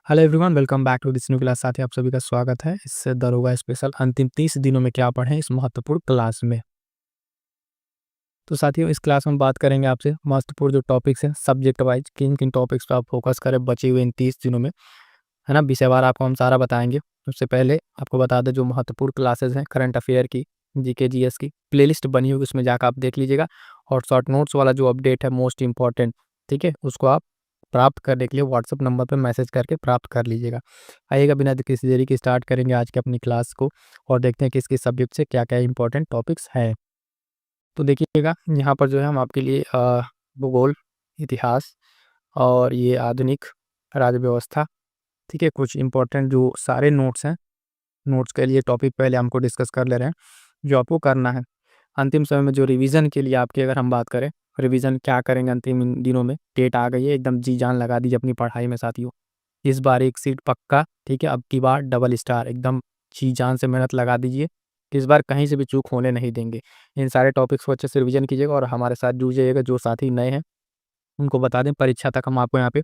Hello everyone, welcome back to this new class. साथी आप सभी का स्वागत है इस दरोगा स्पेशल अंतिम 30 दिनों में क्या पढ़ें इस महत्वपूर्ण क्लास में। तो साथियों, इस क्लास में बात करेंगे आपसे महत्वपूर्ण जो टॉपिक्स हैं सब्जेक्ट वाइज, किन किन टॉपिक्स पर आप फोकस करें बचे हुए इन 30 दिनों में, है ना। विषयवार आपको हम सारा बताएंगे। सबसे पहले आपको बता दें जो महत्वपूर्ण क्लासेस हैं करंट अफेयर की, जीके जीएस की प्लेलिस्ट बनी होगी, उसमें जाकर आप देख लीजिएगा। और शॉर्ट नोट्स वाला जो अपडेट है मोस्ट इंपॉर्टेंट, ठीक है, उसको आप प्राप्त करने के लिए व्हाट्सअप नंबर पर मैसेज करके प्राप्त कर लीजिएगा। आइएगा बिना किसी देरी के स्टार्ट करेंगे आज की अपनी क्लास को और देखते हैं कि किस सब्जेक्ट से क्या क्या इंपॉर्टेंट टॉपिक्स हैं। तो देखिएगा यहाँ पर जो है हम आपके लिए भूगोल, इतिहास और ये आधुनिक राज्य व्यवस्था, ठीक है, कुछ इंपॉर्टेंट जो सारे नोट्स हैं, नोट्स के लिए टॉपिक पहले हमको डिस्कस कर ले रहे हैं जो आपको करना है अंतिम समय में। जो रिवीजन के लिए आपकी अगर हम बात करें, रिवीजन क्या करेंगे अंतिम इन दिनों में, डेट आ गई है, एकदम जी जान लगा दीजिए अपनी पढ़ाई में साथियों। इस बार एक सीट पक्का, ठीक है, अब की बार डबल स्टार, एकदम जी जान से मेहनत लगा दीजिए। इस बार कहीं से भी चूक होने नहीं देंगे। इन सारे टॉपिक्स को अच्छे से रिवीजन कीजिएगा और हमारे साथ जुड़ जाइएगा। जो साथी नए हैं उनको बता दें परीक्षा तक हम आपको यहाँ पे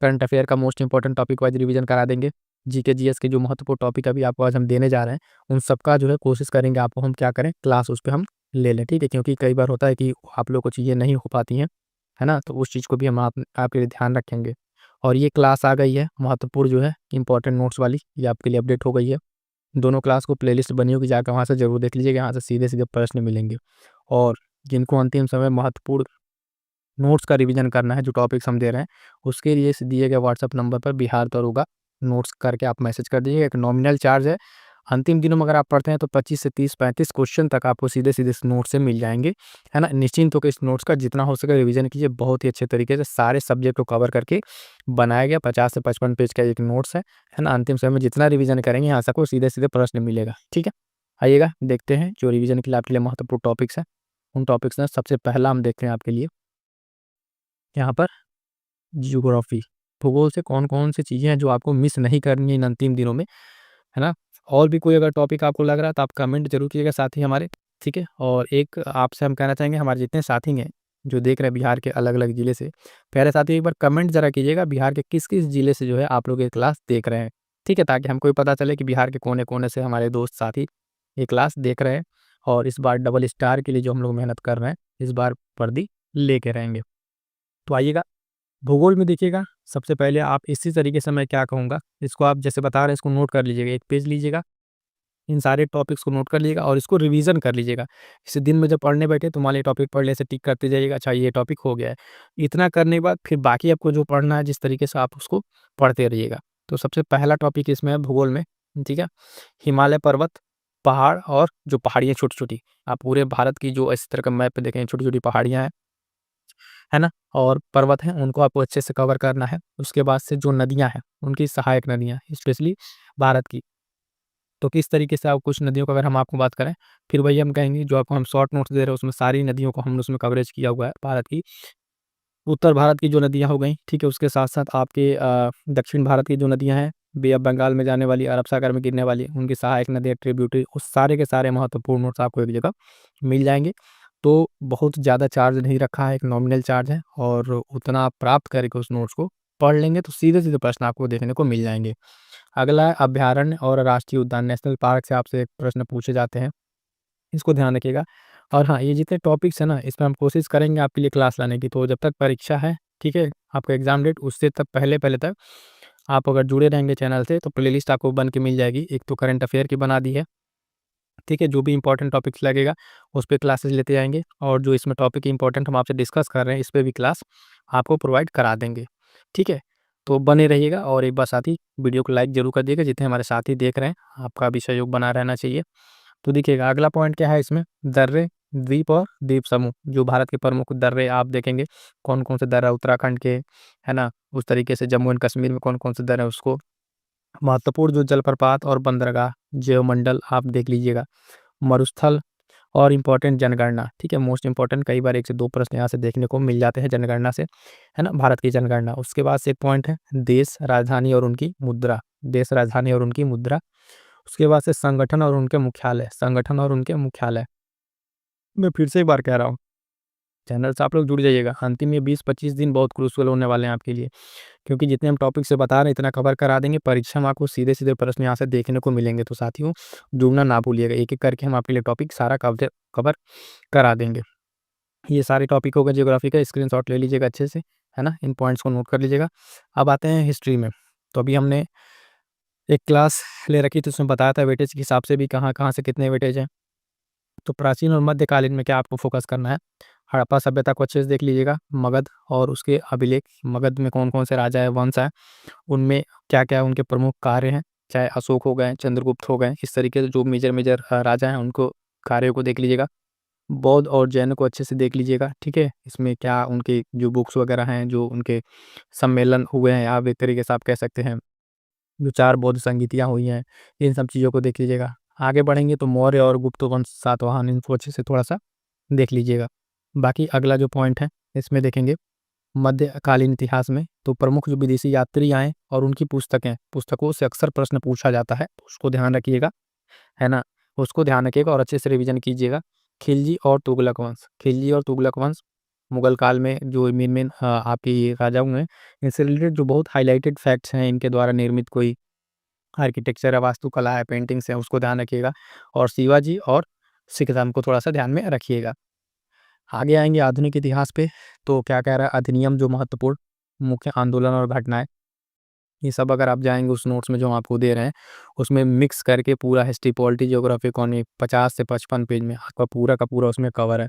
करंट अफेयर का most important topic wise revision करा देंगे। जीके जीएस के जो महत्वपूर्ण टॉपिक अभी आपको आज हम देने जा रहे हैं, उन सबका जो है कोशिश करेंगे आपको हम क्या करें, क्लास उस पर हम ले लें, ठीक है। क्योंकि कई बार होता है कि आप लोग को चीज़ें नहीं हो पाती हैं, है ना, तो उस चीज़ को भी हम आपके लिए ध्यान रखेंगे। और ये क्लास आ गई है महत्वपूर्ण जो है इंपॉर्टेंट नोट्स वाली, ये आपके लिए अपडेट हो गई है। दोनों क्लास को प्लेलिस्ट बनी होगी, जाकर वहाँ से जरूर देख लीजिएगा। यहाँ से सीधे सीधे प्रश्न मिलेंगे। और जिनको अंतिम समय महत्वपूर्ण नोट्स का रिवीजन करना है, जो टॉपिक्स हम दे रहे हैं, उसके लिए इस दिए गए व्हाट्सअप नंबर पर बिहार दरोगा नोट्स करके आप मैसेज कर दीजिएगा। एक नॉमिनल चार्ज है। अंतिम दिनों में अगर आप पढ़ते हैं तो 25 से 30 35 क्वेश्चन तक आपको सीधे सीधे इस नोट से मिल जाएंगे, है ना। निश्चिंत होकर इस नोट्स का जितना हो सके रिवीजन कीजिए। बहुत ही अच्छे तरीके से सारे सब्जेक्ट को कवर करके बनाया गया 50 से 55 पेज का एक नोट्स है ना। अंतिम समय में जितना रिवीजन करेंगे यहाँ से आपको सीधे सीधे प्रश्न मिलेगा, ठीक है। आइएगा देखते हैं जो रिवीजन के लिए आपके लिए महत्वपूर्ण टॉपिक्स हैं। उन टॉपिक्स में सबसे पहला हम देखते हैं आपके लिए यहाँ पर जियोग्राफी, भूगोल से कौन-कौन सी चीज़ें हैं जो आपको मिस नहीं करनी है इन अंतिम दिनों में, है ना। और भी कोई अगर टॉपिक आपको लग रहा है तो आप कमेंट ज़रूर कीजिएगा साथी हमारे, ठीक है। और एक आपसे हम कहना चाहेंगे, हमारे जितने साथी हैं जो देख रहे हैं बिहार के अलग-अलग ज़िले से, प्यारे साथी एक बार कमेंट ज़रा कीजिएगा बिहार के किस-किस ज़िले से जो है आप लोग ये क्लास देख रहे हैं, ठीक है। ताकि हमको भी पता चले कि बिहार के कोने-कोने से हमारे दोस्त साथी ये क्लास देख रहे हैं और इस बार डबल स्टार के लिए जो हम लोग मेहनत कर रहे हैं, इस बार वर्दी लेके रहेंगे। तो आइएगा भूगोल में देखिएगा, सबसे पहले आप इसी तरीके से मैं क्या कहूँगा, इसको आप जैसे बता रहे हैं इसको नोट कर लीजिएगा, एक पेज लीजिएगा, इन सारे टॉपिक्स को नोट कर लीजिएगा और इसको रिवीजन कर लीजिएगा। इसे दिन में जब पढ़ने बैठे तो मान लीजिए टॉपिक पढ़ लिए, ऐसे टिक करते जाइएगा, अच्छा ये टॉपिक हो गया है। इतना करने के बाद फिर बाकी आपको जो पढ़ना है जिस तरीके से आप उसको पढ़ते रहिएगा। तो सबसे पहला टॉपिक इसमें है भूगोल में, ठीक है, हिमालय पर्वत, पहाड़ और जो पहाड़ियाँ छोटी-छोटी, आप पूरे भारत की जो इस तरह का मैप पे देखें छोटी-छोटी पहाड़ियाँ हैं, है ना, और पर्वत हैं, उनको आपको अच्छे से कवर करना है। उसके बाद से जो नदियाँ हैं, उनकी सहायक नदियाँ, स्पेशली भारत की, तो किस तरीके से आप कुछ नदियों का अगर हम आपको बात करें, फिर वही हम कहेंगे जो आपको हम शॉर्ट नोट्स दे रहे हैं उसमें सारी नदियों को हमने उसमें कवरेज किया हुआ है भारत की। उत्तर भारत की जो नदियाँ हो गई, ठीक है, उसके साथ-साथ आपके दक्षिण भारत की जो नदियाँ हैं, बे ऑफ बंगाल में जाने वाली, अरब सागर में गिरने वाली, उनकी सहायक नदियाँ, ट्रिब्यूटरी, उस सारे के सारे महत्वपूर्ण नोट्स आपको एक जगह मिल जाएँगे। तो बहुत ज़्यादा चार्ज नहीं रखा है, एक नॉमिनल चार्ज है और उतना आप प्राप्त करके उस नोट्स को पढ़ लेंगे तो सीधे-सीधे प्रश्न आपको देखने को मिल जाएँगे। अगला है अभयारण्य और राष्ट्रीय उद्यान, नेशनल पार्क से आपसे एक प्रश्न पूछे जाते हैं, इसको ध्यान रखिएगा। और हाँ, ये जितने टॉपिक्स हैं ना, इसमें हम कोशिश करेंगे आपके लिए क्लास लाने की। तो जब तक परीक्षा है, ठीक है, आपका एग्ज़ाम डेट, उससे तक पहले-पहले तक आप अगर जुड़े रहेंगे चैनल से तो प्लेलिस्ट आपको बन के मिल जाएगी। एक तो करंट अफेयर की बना दी है, ठीक है, जो भी इंपॉर्टेंट टॉपिक्स लगेगा उस पे क्लासेस लेते जाएँगे और जो इसमें टॉपिक इंपॉर्टेंट हम आपसे डिस्कस कर रहे हैं, इस पे भी क्लास आपको प्रोवाइड करा देंगे, ठीक है। तो बने रहिएगा और एक बार साथ ही वीडियो को लाइक ज़रूर कर दिएगा, जितने हमारे साथी देख रहे हैं, आपका भी सहयोग बना रहना चाहिए। तो देखिएगा अगला पॉइंट क्या है इसमें, दर्रे, द्वीप और द्वीप समूह, जो भारत के प्रमुख दर्रे आप देखेंगे, कौन-कौन से दर्रे उत्तराखंड के, है ना, उस तरीके से जम्मू एंड कश्मीर में कौन-कौन से दर्रे हैं उसको, महत्वपूर्ण जो जलप्रपात और बंदरगाह, जैवमंडल आप देख लीजिएगा, मरुस्थल और इम्पोर्टेंट जनगणना, ठीक है, मोस्ट इम्पोर्टेंट, कई बार 1 से 2 प्रश्न यहाँ से देखने को मिल जाते हैं जनगणना से, है ना, भारत की जनगणना। उसके बाद से एक पॉइंट है देश, राजधानी और उनकी मुद्रा, देश, राजधानी और उनकी मुद्रा। उसके बाद से संगठन और उनके मुख्यालय, संगठन और उनके मुख्यालय। मैं फिर से एक बार कह रहा हूँ, चैनल से आप लोग जुड़ जाइएगा। अंतिम ये 20-25 दिन बहुत क्रूशियल होने वाले हैं आपके लिए, क्योंकि जितने हम टॉपिक से बता रहे हैं इतना कवर करा देंगे। परीक्षा में आपको सीधे-सीधे प्रश्न यहाँ से देखने को मिलेंगे। तो साथियों, जुड़ना ना भूलिएगा। एक-एक करके हम आपके लिए टॉपिक सारा कवर करा देंगे। ये सारे टॉपिक हो गए ज्योग्राफी का, स्क्रीनशॉट ले लीजिएगा अच्छे से, है ना? इन पॉइंट्स को नोट कर लीजिएगा। अब आते हैं हिस्ट्री में। तो अभी हमने एक क्लास ले रखी थी, उसमें बताया था वेटेज के हिसाब से भी कहाँ-कहाँ से कितने वेटेज हैं। तो प्राचीन और मध्यकालीन में क्या आपको फोकस करना है? हड़प्पा सभ्यता को अच्छे से देख लीजिएगा। मगध और उसके अभिलेख, मगध में कौन-कौन से राजा हैं, वंश हैं, उनमें क्या-क्या उनके प्रमुख कार्य हैं, चाहे अशोक हो गए, चंद्रगुप्त हो गए, इस तरीके से जो मेजर-मेजर राजा हैं, उनको कार्यों को देख लीजिएगा। बौद्ध और जैन को अच्छे से देख लीजिएगा, ठीक है? इसमें क्या उनके जो बुक्स वगैरह हैं, जो उनके सम्मेलन हुए हैं, आप एक तरीके से आप कह सकते हैं, जो 4 बौद्ध संगीतियाँ हुई हैं, इन सब चीज़ों को देख लीजिएगा। आगे बढ़ेंगे तो मौर्य और गुप्त वंश, सातवाहन, इनको अच्छे से थोड़ा-सा देख लीजिएगा। बाकी अगला जो पॉइंट है, इसमें देखेंगे मध्यकालीन इतिहास में तो प्रमुख जो विदेशी यात्री आए और उनकी पुस्तकों से अक्सर प्रश्न पूछा जाता है, तो उसको ध्यान रखिएगा, है ना? उसको ध्यान रखिएगा और अच्छे से रिवीजन कीजिएगा। खिलजी और तुगलक वंश, खिलजी और तुगलक वंश मुगल काल में जो मेन आपके राजा हुए हैं, इनसे रिलेटेड जो बहुत हाइलाइटेड फैक्ट्स हैं, इनके द्वारा निर्मित कोई आर्किटेक्चर है, वास्तुकला है, पेंटिंग्स हैं, उसको ध्यान रखिएगा। और शिवाजी और सिख धर्म को थोड़ा-सा ध्यान में रखिएगा। आगे आएँगे आधुनिक इतिहास पे, तो क्या कह रहा है, अधिनियम जो महत्वपूर्ण मुख्य आंदोलन और घटनाएँ, ये सब अगर आप जाएँगे उस नोट्स में जो हम आपको दे रहे हैं, उसमें मिक्स करके पूरा हिस्ट्री, पॉलिटी, ज्योग्राफी, इकोनॉमी 50 से 55 पेज में आपका पूरा का पूरा उसमें कवर है।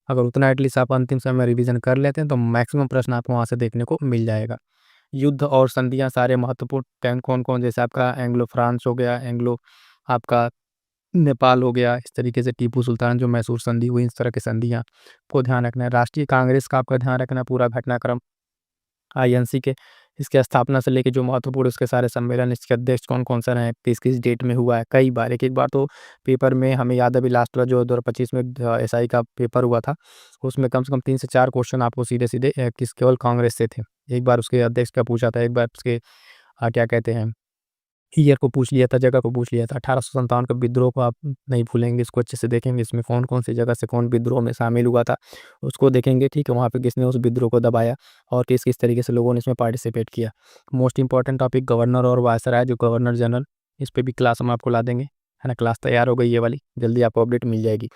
अगर उतना एटलीस्ट आप अंतिम समय में रिवीजन कर लेते हैं, तो मैक्सिमम प्रश्न आपको वहाँ से देखने को मिल जाएगा। युद्ध और संधियाँ सारे महत्वपूर्ण टैंक कौन-कौन, जैसे आपका एंग्लो फ्रांस हो गया, एंग्लो आपका नेपाल हो गया, इस तरीके से टीपू सुल्तान जो मैसूर संधि हुई, इस तरह की संधियाँ को ध्यान रखना है। राष्ट्रीय कांग्रेस का आपका ध्यान रखना है, पूरा घटनाक्रम आईएनसी के, इसके स्थापना से लेके जो महत्वपूर्ण उसके सारे सम्मेलन, इसके अध्यक्ष कौन-कौन से रहे हैं, किस-किस डेट में हुआ है, कई बार, एक-एक बार तो पेपर में हमें याद है अभी लास्ट वाला जो 2025 में एसआई का पेपर हुआ था, उसमें कम से कम 3 से 4 क्वेश्चन आपको सीधे-सीधे केवल कांग्रेस से थे। एक बार उसके अध्यक्ष का पूछा था, एक बार उसके क्या कहते हैं, ईयर को पूछ लिया था, जगह को पूछ लिया था। 1857 का विद्रोह को आप नहीं भूलेंगे, इसको अच्छे से देखेंगे, इसमें कौन-कौन सी जगह से कौन विद्रोह में शामिल हुआ था, उसको देखेंगे, ठीक है? वहाँ पे किसने उस विद्रोह को दबाया और किस-किस तरीके से लोगों ने इसमें पार्टिसिपेट किया। मोस्ट इम्पोर्टेंट टॉपिक गवर्नर और वायसराय, जो गवर्नर जनरल, इस पे भी क्लास हम आपको ला देंगे, है ना? क्लास तैयार हो गई ये वाली, जल्दी आपको अपडेट मिल जाएगी।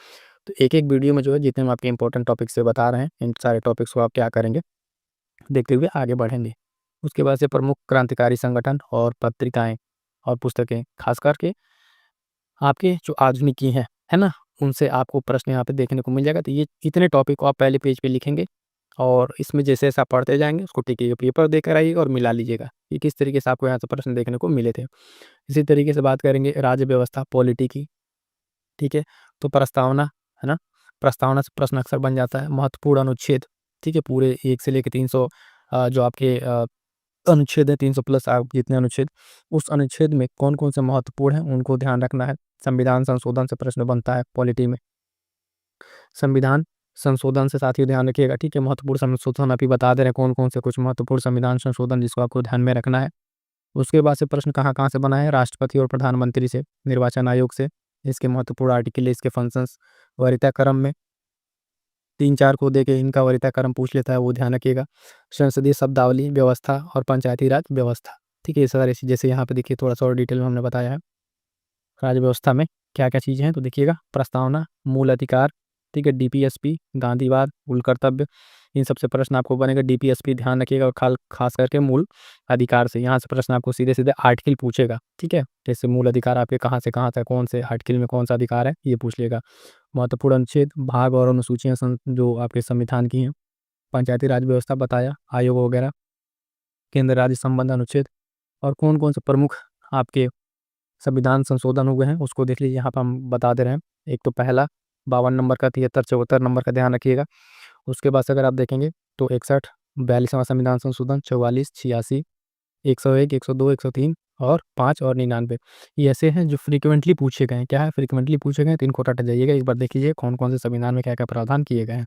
तो एक-एक वीडियो में जो है जितने हम आपके इम्पोर्टेंट टॉपिक से बता रहे हैं, इन सारे टॉपिक्स को आप क्या करेंगे, देखते हुए आगे बढ़ेंगे। उसके बाद से प्रमुख क्रांतिकारी संगठन और पत्रिकाएँ और पुस्तकें, खास करके आपके जो आधुनिकी हैं, है ना? उनसे आपको प्रश्न यहाँ पे देखने को मिल जाएगा। तो ये इतने टॉपिक को आप पहले पेज पे लिखेंगे और इसमें जैसे-जैसे आप पढ़ते जाएँगे उसको टिक के पेपर देकर आइएगा और मिला लीजिएगा कि किस तरीके से आपको यहाँ से प्रश्न देखने को मिले थे। इसी तरीके से बात करेंगे राज्य व्यवस्था, पॉलिटी की, ठीक है? तो प्रस्तावना, है ना? प्रस्तावना से प्रश्न अक्सर बन जाता है। महत्वपूर्ण अनुच्छेद, ठीक है? पूरे 1 से लेके 300 जो आपके अनुच्छेद है, 300 प्लस आप जितने अनुच्छेद, उस अनुच्छेद में कौन-कौन से महत्वपूर्ण हैं, उनको ध्यान रखना है। संविधान संशोधन से प्रश्न बनता है पॉलिटी में। संविधान संशोधन से साथियों ध्यान रखिएगा, ठीक है? महत्वपूर्ण संशोधन अभी बता दे रहे हैं कौन-कौन से कुछ महत्वपूर्ण संविधान संशोधन जिसको आपको ध्यान में रखना है। उसके बाद से प्रश्न कहाँ-कहाँ से बना है, राष्ट्रपति और प्रधानमंत्री से, निर्वाचन आयोग से, इसके महत्वपूर्ण आर्टिकल, इसके फंक्शंस, वरीयता क्रम में 3-4 को देके इनका वरीयता क्रम पूछ लेता है, वो ध्यान रखिएगा। संसदीय शब्दावली, व्यवस्था और पंचायती राज व्यवस्था, ठीक है? ये सारी चीज़ जैसे यहाँ पे देखिए थोड़ा-सा और डिटेल में हमने बताया है। राज्य व्यवस्था में क्या-क्या चीज़ें हैं, तो देखिएगा प्रस्तावना, मूल अधिकार, ठीक है? डीपीएसपी, गांधीवाद, मूल कर्तव्य, इन सब से प्रश्न आपको बनेगा। डीपीएसपी ध्यान रखिएगा और खास करके मूल अधिकार से, यहाँ से प्रश्न आपको सीधे-सीधे आर्टिकल पूछेगा, ठीक है? जैसे मूल अधिकार आपके कहाँ से कहाँ तक, कौन से आर्टिकल में कौन-सा अधिकार है, ये पूछ लेगा। महत्वपूर्ण अनुच्छेद, भाग और अनुसूचियाँ जो आपके संविधान की हैं, पंचायती राज व्यवस्था बताया, आयोग वगैरह, केंद्र राज्य संबंध अनुच्छेद और कौन-कौन से प्रमुख आपके संविधान संशोधन हुए हैं, उसको देख लीजिए, यहाँ पे हम बता दे रहे हैं। एक तो पहला 52 नंबर का, 73, 74 नंबर का ध्यान रखिएगा। उसके बाद से अगर आप देखेंगे तो 61, 42वां संविधान संशोधन, 44, 86, 101, 102, 103 और 5 और 99, ये ऐसे हैं जो फ्रीक्वेंटली पूछे गए हैं। क्या है? फ्रीक्वेंटली पूछे गए हैं, तो इनको रट जाइएगा। एक बार देख लीजिए कौन-कौन से संविधान में क्या-क्या प्रावधान किए गए हैं।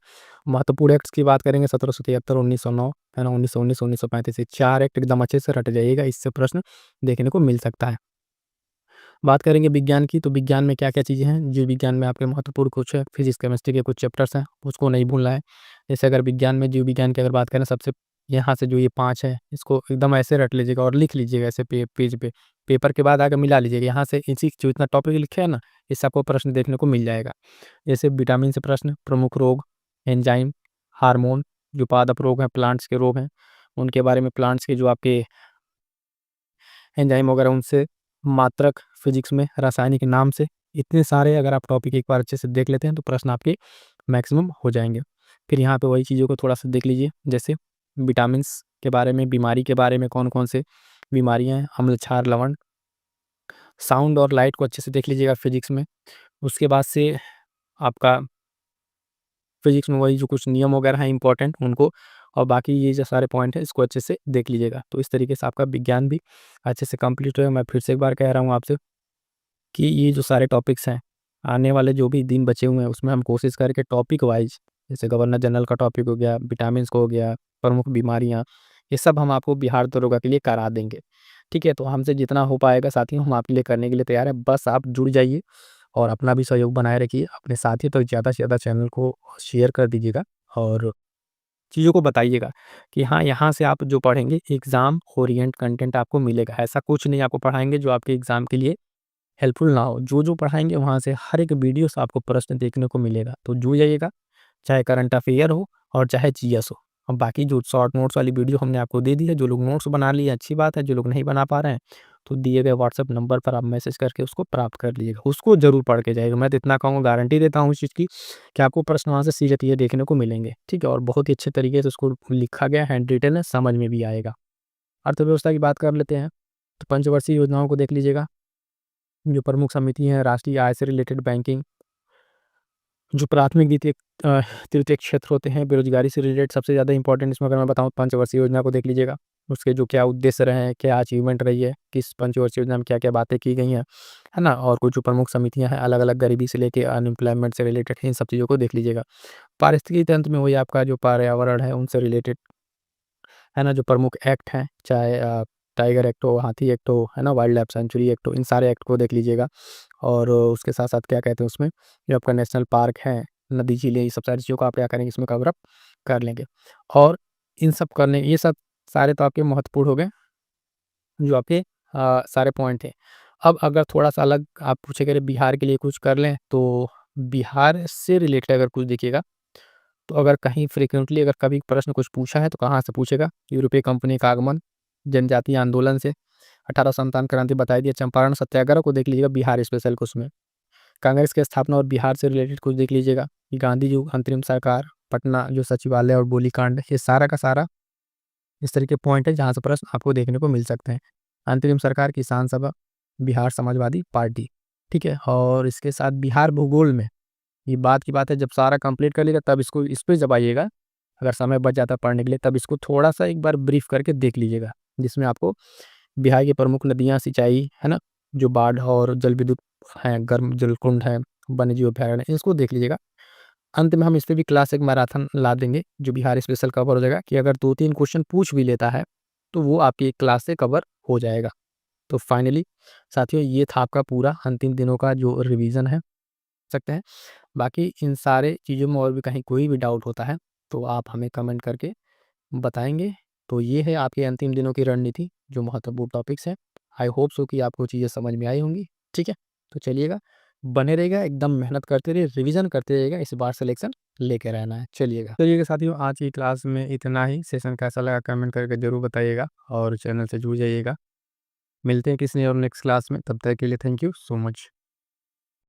महत्वपूर्ण एक्ट्स की बात करेंगे 1773, 1909, है ना? 1919, 1935, ये 4 एक्ट एकदम अच्छे से रट जाइएगा, इससे प्रश्न देखने को मिल सकता है। बात करेंगे विज्ञान की, तो विज्ञान में क्या-क्या चीज़ें हैं, जीव विज्ञान में आपके महत्वपूर्ण कुछ फिज़िक्स, केमिस्ट्री के कुछ चैप्टर्स हैं, उसको नहीं भूलना है। जैसे अगर विज्ञान में जीव विज्ञान की अगर बात करें, सबसे यहाँ से जो ये 5 है, इसको एकदम ऐसे रट लीजिएगा और लिख लीजिएगा ऐसे पेज पे। पेपर के बाद आगे मिला लीजिएगा, यहाँ से इसी जो इतना टॉपिक लिखे हैं ना, इससे आपको प्रश्न देखने को मिल जाएगा। जैसे विटामिन से प्रश्न, प्रमुख रोग, एंजाइम, हार्मोन, जो पादप रोग हैं, प्लांट्स के रोग हैं, उनके बारे में, प्लांट्स के जो आपके एंजाइम वगैरह, उनसे, मात्रक फिजिक्स में रासायनिक नाम से, इतने सारे अगर आप टॉपिक एक बार अच्छे से देख लेते हैं तो प्रश्न आपके मैक्सिमम हो जाएंगे। फिर यहाँ पे वही चीज़ों को थोड़ा सा देख लीजिए, जैसे विटामिन्स के बारे में, बीमारी के बारे में, कौन कौन से बीमारियाँ हैं, अम्ल क्षार लवण, साउंड और लाइट को अच्छे से देख लीजिएगा फिजिक्स में। उसके बाद से आपका फिजिक्स में वही जो कुछ नियम वगैरह हैं इंपॉर्टेंट उनको, और बाकी ये जो सारे पॉइंट है इसको अच्छे से देख लीजिएगा। तो इस तरीके से आपका विज्ञान भी अच्छे से कंप्लीट होगा। मैं फिर से एक बार कह रहा हूँ आपसे कि ये जो सारे टॉपिक्स हैं, आने वाले जो भी दिन बचे हुए हैं उसमें हम कोशिश करके टॉपिक वाइज, जैसे गवर्नर जनरल का टॉपिक हो गया, विटामिन्स को हो गया, प्रमुख बीमारियाँ, ये सब हम आपको बिहार दरोगा के लिए करा देंगे। ठीक है? तो हमसे जितना हो पाएगा साथियों, हम आपके लिए करने के लिए तैयार हैं। बस आप जुड़ जाइए और अपना भी सहयोग बनाए रखिए। अपने साथियों तक ज़्यादा से ज़्यादा चैनल को शेयर कर दीजिएगा और चीज़ों को बताइएगा कि हाँ, यहाँ से आप जो पढ़ेंगे एग्ज़ाम ओरिएंट कंटेंट आपको मिलेगा। ऐसा कुछ नहीं आपको पढ़ाएँगे जो आपके एग्ज़ाम के लिए हेल्पफुल ना हो। जो पढ़ाएँगे वहाँ से हर एक वीडियो से आपको प्रश्न देखने को मिलेगा। तो जुड़ जाइएगा, चाहे करंट अफेयर हो और चाहे जीएस हो। और बाकी जो शॉर्ट नोट्स वाली वीडियो हमने आपको दे दी है, जो लोग नोट्स बना लिए अच्छी बात है, जो लोग नहीं बना पा रहे हैं, तो दिए गए व्हाट्सएप नंबर पर आप मैसेज करके उसको प्राप्त कर लीजिएगा। उसको ज़रूर पढ़ के जाइएगा। मैं तो इतना कहूँगा, गारंटी देता हूँ इस चीज़ की कि आपको प्रश्न वहाँ से सीधे क्लियर देखने को मिलेंगे। ठीक है? और बहुत ही अच्छे तरीके से उसको लिखा गया, हैंड रिटन है, समझ में भी आएगा। अर्थव्यवस्था की बात कर लेते हैं, तो पंचवर्षीय योजनाओं को देख लीजिएगा। जो प्रमुख समिति हैं, राष्ट्रीय आय से रिलेटेड बैंकिंग, जो प्राथमिक द्वितीयक तृतीयक क्षेत्र होते हैं, बेरोज़गारी से रिलेटेड सबसे ज़्यादा इंपॉर्टेंट इसमें अगर मैं बताऊँ, पंचवर्षीय योजना को देख लीजिएगा। उसके जो क्या उद्देश्य रहे हैं, क्या अचीवमेंट रही है, किस पंचवर्षीय योजना में क्या-क्या बातें की गई हैं, है ना? और कुछ जो प्रमुख समितियाँ हैं, अलग-अलग गरीबी से लेके अनएम्प्लॉयमेंट से रिलेटेड, इन सब चीज़ों को देख लीजिएगा। पारिस्थितिकी तंत्र में वही आपका जो पर्यावरण है, उनसे रिलेटेड, है ना? जो प्रमुख एक्ट हैं, चाहे टाइगर एक्ट हो, हाथी एक्ट हो, है ना? वाइल्ड लाइफ सेंचुरी एक्ट हो, इन सारे एक्ट को देख लीजिएगा। और उसके साथ-साथ क्या कहते हैं उसमें, जो आपका नेशनल पार्क है, नदी, झीलें, ये सब सारी चीज़ों को आप क्या करेंगे, इसमें कवर अप कर लेंगे। और इन सब करने, ये सब सारे तो आपके महत्वपूर्ण हो गए, जो आपके सारे पॉइंट थे। अब अगर थोड़ा-सा अलग आप पूछे करें बिहार के लिए कुछ कर लें, तो बिहार से रिलेटेड अगर कुछ देखिएगा, तो अगर कहीं फ्रीक्वेंटली अगर कभी प्रश्न कुछ पूछा है, तो कहाँ से पूछेगा? यूरोपीय कंपनी का आगमन, जनजातीय आंदोलन से, 1857 क्रांति बताई दी है, चंपारण सत्याग्रह को देख लीजिएगा, बिहार स्पेशल को उसमें। कांग्रेस की स्थापना और बिहार से रिलेटेड कुछ देख लीजिएगा, कि गांधी जी, अंतरिम सरकार, पटना जो सचिवालय और गोलीकांड, ये सारा का सारा इस तरह के पॉइंट है जहाँ से प्रश्न आपको देखने को मिल सकते हैं। अंतरिम सरकार, किसान सभा, बिहार समाजवादी पार्टी, ठीक है? और इसके साथ बिहार भूगोल में, ये बात की बात है, जब सारा कंप्लीट कर लीजिएगा तब इसको इस पे जब आइएगा, अगर समय बच जाता है पढ़ने के लिए, तब इसको थोड़ा-सा एक बार ब्रीफ करके देख लीजिएगा, जिसमें आपको बिहार की प्रमुख नदियाँ, सिंचाई, है ना? जो बाढ़ और जल विद्युत हैं, गर्म जलकुंड हैं, वन्यजीव अभयारण्य, इसको देख लीजिएगा। अंत में हम इस पे भी क्लास एक मैराथन ला देंगे, जो बिहार स्पेशल कवर हो जाएगा, कि अगर 2-3 क्वेश्चन पूछ भी लेता है, तो वो आपकी एक क्लास से कवर हो जाएगा। तो फाइनली साथियों, ये था आपका पूरा अंतिम दिनों का जो रिवीजन है, सकते हैं। बाकी इन सारे चीज़ों में और भी कहीं कोई भी डाउट होता है, तो आप हमें कमेंट करके बताएँगे। तो ये है आपके अंतिम दिनों की रणनीति, जो महत्वपूर्ण टॉपिक्स हैं। आई होप सो कि आपको चीज़ें समझ में आई होंगी, ठीक है? तो चलिएगा, बने रहिएगा, एकदम मेहनत करते रहिए, रिवीज़न करते रहिएगा, इस बार सिलेक्शन लेके रहना है। चलिएगा साथियों, आज की क्लास में इतना ही। सेशन कैसा लगा कमेंट करके ज़रूर बताइएगा और चैनल से जुड़ जाइएगा। मिलते हैं किसी और नेक्स्ट क्लास में, तब तक के लिए थैंक यू सो मच।